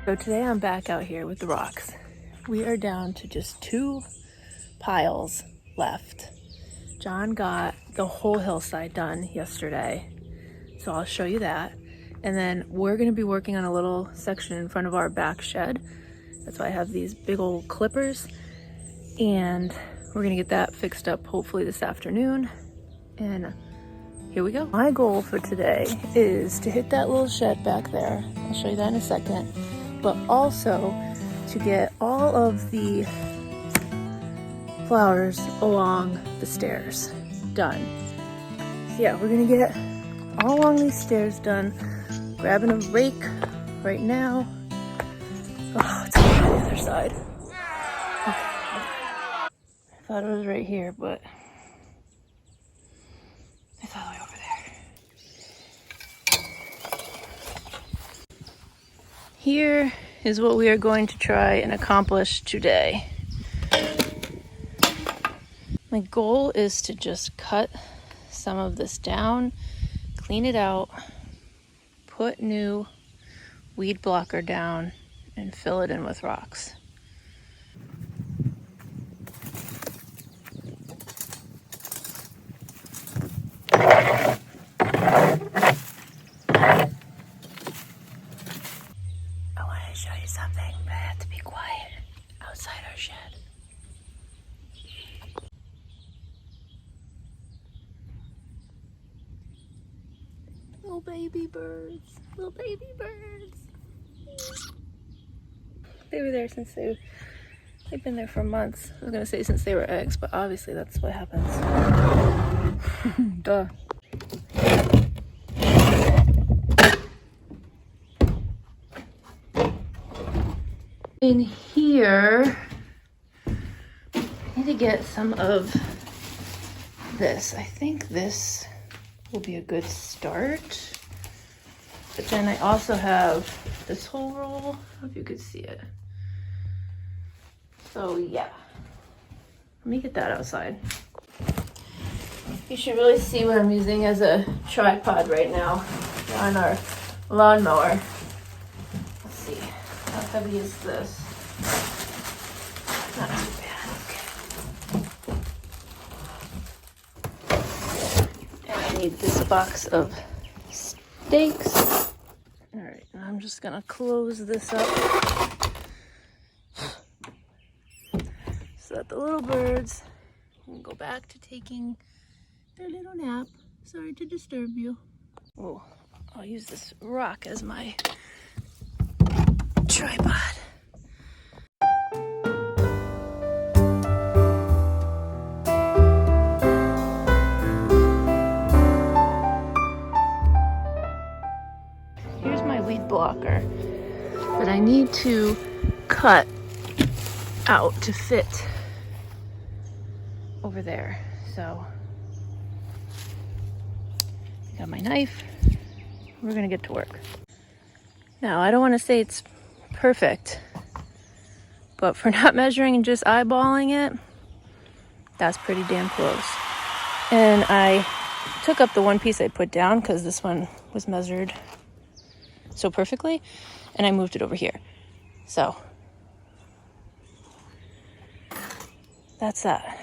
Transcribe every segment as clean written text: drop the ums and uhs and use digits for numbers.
So today I'm back out here with the rocks. We are down to just 2 piles left. John got the whole hillside done yesterday, so I'll show you that. And then we're gonna be working on a little section in front of our back shed. That's why I have these big old clippers. And we're gonna get that fixed up hopefully this afternoon. And here we go. My goal for today is to hit that little shed back there. I'll show you that in a second. But also to get all of the flowers along the stairs done. So yeah, we're gonna get all along these stairs done. Grabbing a rake right now. Oh, it's on the other side. Okay. I thought it was right here, but it's all the way over there. Here is what we are going to try and accomplish today. My goal is to just cut some of this down, clean it out, put new weed blocker down, and fill it in with rocks. I want to show you something, but I have to be quiet outside our shed. Little baby birds, little baby birds. They were there since they've been there for months. I was gonna say since they were eggs, but obviously that's what happens. Duh. In here, I need to get some of this. I think this will be a good start. But then I also have this whole roll. I don't know if you could see it. So yeah, let me get that outside. You should really see what I'm using as a tripod right now on our lawnmower. Let's see, how heavy is this? Not too bad, okay. And I need this box of stakes. All right, and I'm just gonna close this up so that the little birds can go back to taking their little nap. Sorry to disturb you. Oh, I'll use this rock as my tripod. Here's my weed blocker that I need to cut out to fit over there. So I got my knife. We're gonna get to work. Now, I don't want to say it's perfect, but for not measuring and just eyeballing it, that's pretty damn close. And I took up the one piece I put down because this one was measured so perfectly, and I moved it over here. So that's that.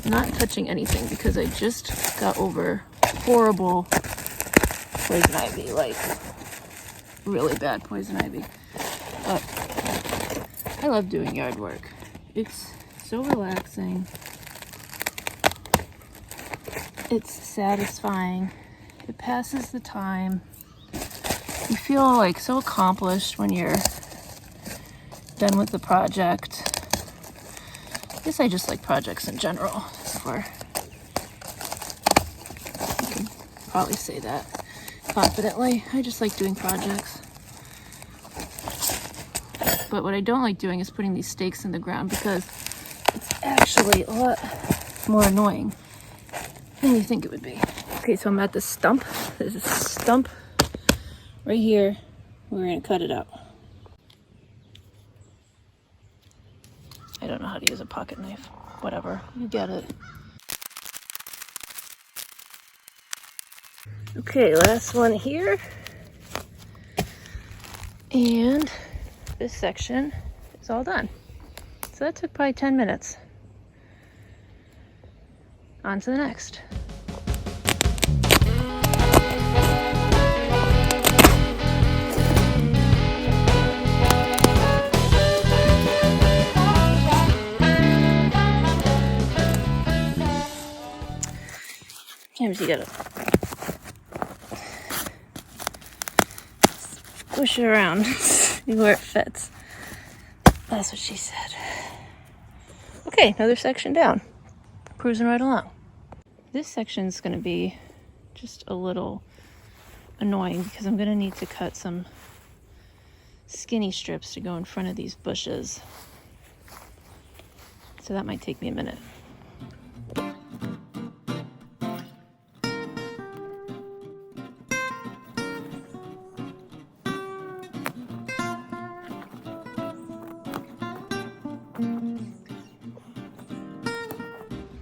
I'm not touching anything because I just got over horrible poison ivy, like really bad poison ivy. But I love doing yard work. It's so relaxing. It's satisfying. It passes the time. You feel like so accomplished when you're done with the project. I guess I just like projects in general. I can probably say that confidently. I just like doing projects. But what I don't like doing is putting these stakes in the ground because it's actually a lot more annoying than you think it would be. Okay, so I'm at the stump. There's a stump right here. We're gonna cut it out. I don't know how to use a pocket knife. Whatever, you get it. Okay, last one here. And this section is all done. So that took probably 10 minutes. On to the next. Sometimes you gotta squish it around, see where it fits. That's what she said. Okay, another section down. Cruising right along. This section's gonna be just a little annoying because I'm gonna need to cut some skinny strips to go in front of these bushes. So that might take me a minute.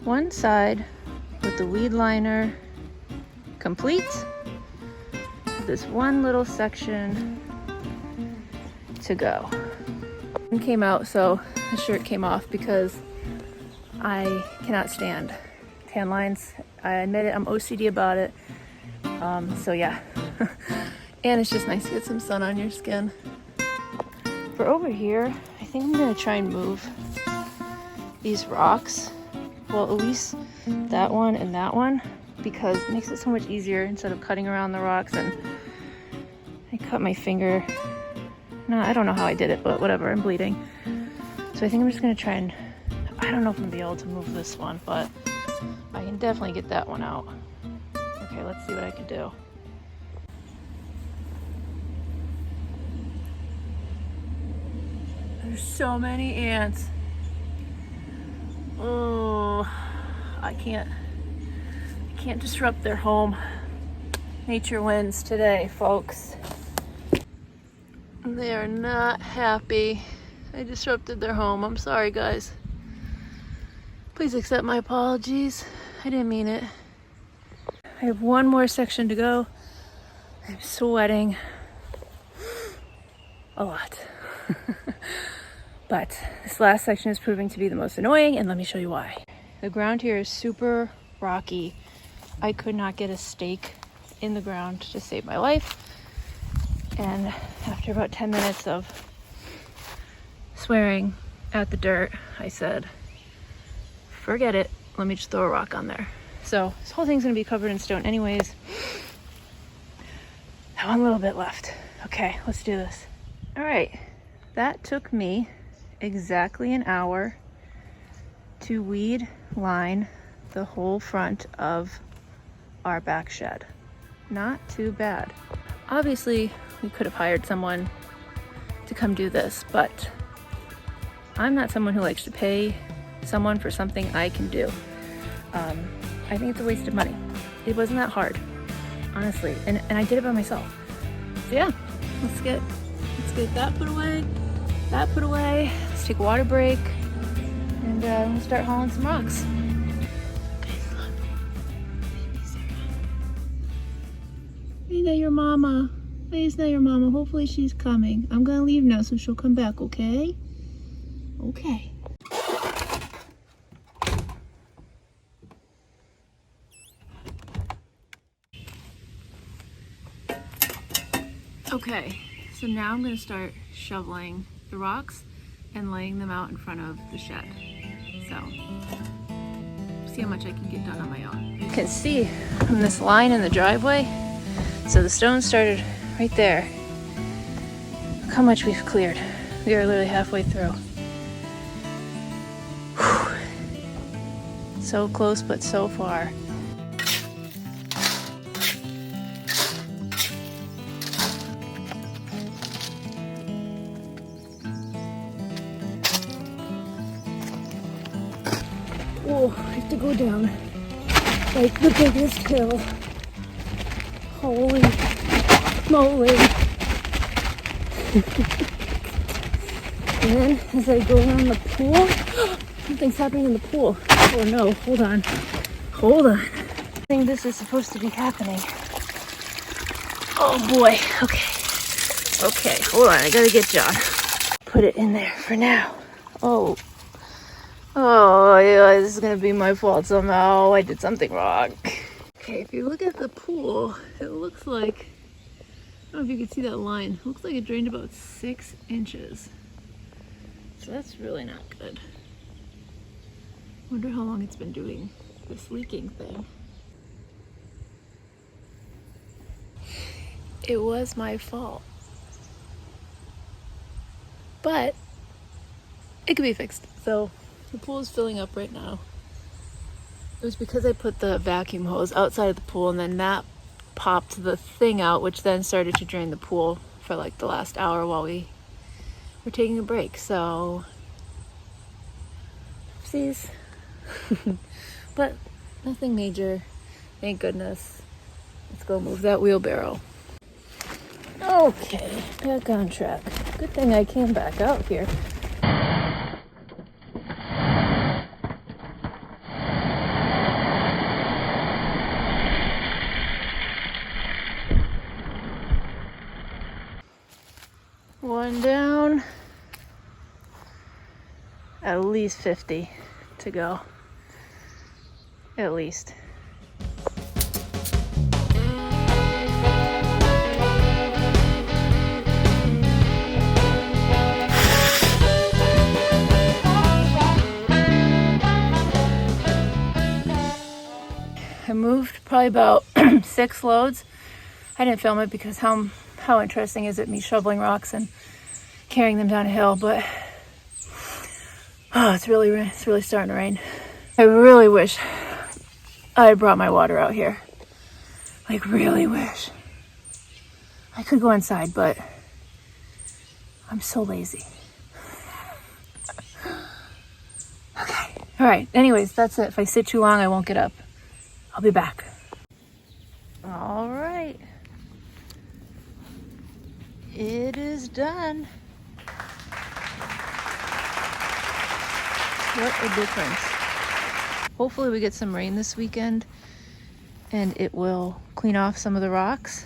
One side with the weed liner complete. This one little section to go. It came out, so the shirt came off because I cannot stand tan lines. I admit it, I'm OCD about it. So yeah. And it's just nice to get some sun on your skin. For over here, I think I'm gonna try and move these rocks. Well, at least that one and that one, because it makes it so much easier instead of cutting around the rocks. And I cut my finger. No, I don't know how I did it, but whatever, I'm bleeding. So I think I'm just gonna try and, I don't know if I'm gonna be able to move this one, but I can definitely get that one out. Okay, let's see what I can do. There's so many ants. Oh, I can't disrupt their home. Nature wins today, folks. They are not happy. I disrupted their home. I'm sorry, guys. Please accept my apologies. I didn't mean it. I have one more section to go. I'm sweating a lot. But this last section is proving to be the most annoying, and let me show you why. The ground here is super rocky. I could not get a stake in the ground to save my life. And after about 10 minutes of swearing at the dirt, I said, forget it, let me just throw a rock on there. So this whole thing's gonna be covered in stone anyways. I have one little bit left. Okay, let's do this. All right, that took me exactly an hour to weed line the whole front of our back shed. Not too bad. Obviously, we could have hired someone to come do this, but I'm not someone who likes to pay someone for something I can do. I think it's a waste of money. It wasn't that hard, honestly, and I did it by myself. So yeah, let's get that put away, that put away. Let's take a water break, and we'll start hauling some rocks. Guys, look, baby Sarah. Hey there, your mama. Hey there, your mama. Hopefully she's coming. I'm gonna leave now so she'll come back, okay? Okay. Okay, so now I'm gonna start shoveling the rocks and laying them out in front of the shed. So, see how much I can get done on my own. You can see from this line in the driveway, so the stone started right there. Look how much we've cleared. We are literally halfway through. Whew. So close, but so far. Oh, I have to go down like the biggest hill. Holy moly. And then as I go around the pool, something's happening in the pool. Oh no, hold on. Hold on. I think this is supposed to be happening. Oh boy, okay. Okay, hold on, I gotta get John. Put it in there for now. Oh, yeah, this is gonna be my fault somehow. I did something wrong. Okay, if you look at the pool, it looks like, I don't know if you can see that line. It looks like it drained about 6 inches. So that's really not good. Wonder how long it's been doing this leaking thing. It was my fault. But it could be fixed. So the pool is filling up right now. It was because I put the vacuum hose outside of the pool and then that popped the thing out, which then started to drain the pool for like the last hour while we were taking a break. So, oopsies. But nothing major, thank goodness. Let's go move that wheelbarrow. Okay, back on track. Good thing I came back out here. One down, at least 50 to go, at least. I moved probably about 6 loads. I didn't film it because how interesting is it me shoveling rocks and carrying them down a hill, but it's really starting to rain. I really wish I had brought my water out here. Like, really wish. I could go inside, but I'm so lazy. Okay, all right, anyways, that's it. If I sit too long, I won't get up. I'll be back. All right. It is done. What a difference. Hopefully we get some rain this weekend and it will clean off some of the rocks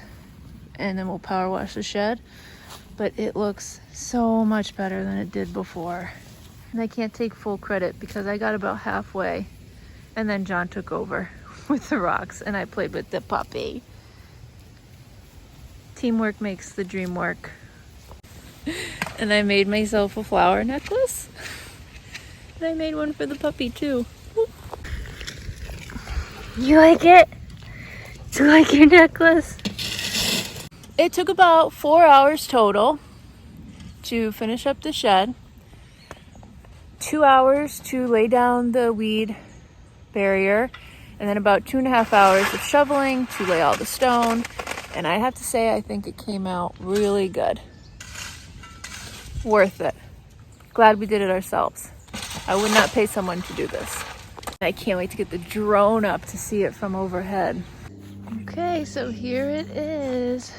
and then we'll power wash the shed. But it looks so much better than it did before. And I can't take full credit because I got about halfway and then John took over with the rocks and I played with the puppy. Teamwork makes the dream work. And I made myself a flower necklace. And I made one for the puppy too. You like it? Do you like your necklace? It took about 4 hours total to finish up the shed. 2 hours to lay down the weed barrier. And then about 2.5 hours of shoveling to lay all the stone. And I have to say, I think it came out really good. Worth it. Glad we did it ourselves. I would not pay someone to do this. I can't wait to get the drone up to see it from overhead. Okay, so here it is.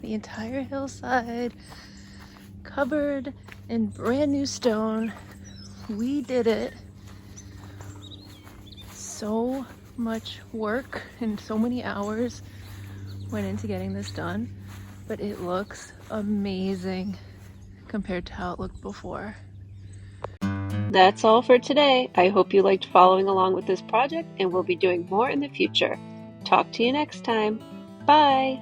The entire hillside covered in brand new stone. We did it. So much work and so many hours went into getting this done, but it looks amazing compared to how it looked before. That's all for today. I hope you liked following along with this project and we'll be doing more in the future. Talk to you next time. Bye!